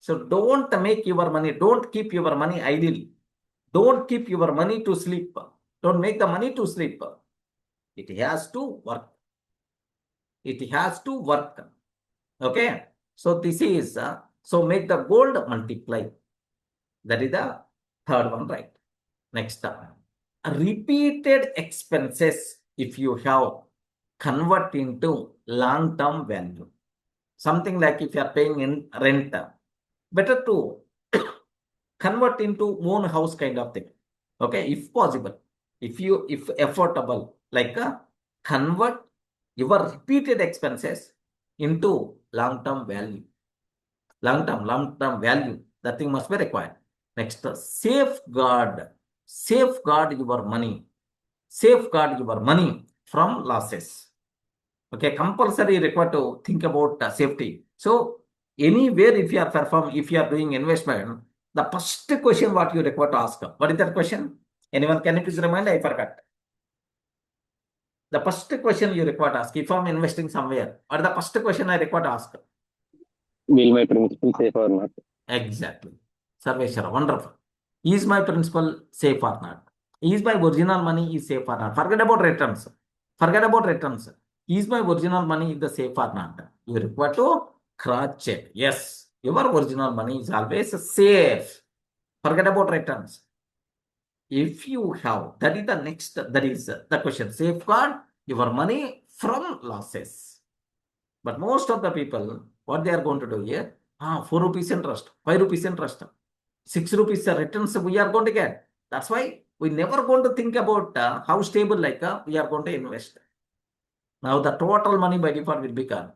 So don't make your money, don't keep your money idle. Don't keep your money to sleep. Don't make the money to sleep. It has to work. It has to work. Okay. So this is, so make the gold multiply. That is the third one, right? Next, repeated expenses, if you have, convert into long-term value. Something like if you are paying in rent, better to convert into own house kind of thing. Okay, if possible, if affordable, like convert your repeated expenses into long-term value. Long-term value. That thing must be required. Next, safeguard your money. Safeguard your money from losses. Okay, compulsory required to think about safety. So anywhere if you are doing investment, the first question what you require to ask. What is that question? Anyone can you please remind? I forgot. The first question you require to ask, if I'm investing somewhere, what is the first question I require to ask? Will my principal safe or not? Exactly. Sarveshwara, wonderful. Is my principal safe or not? Is my original money is safe or not? Forget about returns. Forget about returns. Is my original money the safe or not? You require to cross check. Yes, your original money is always safe. Forget about returns. If you have, that is the next, that is the question. Safeguard your money from losses. But most of the people, what they are going to do here, 4 rupees interest, 5 rupees interest, 6 rupees returns we are going to get. That's why we never going to think about how stable we are going to invest. Now the total money by default will become.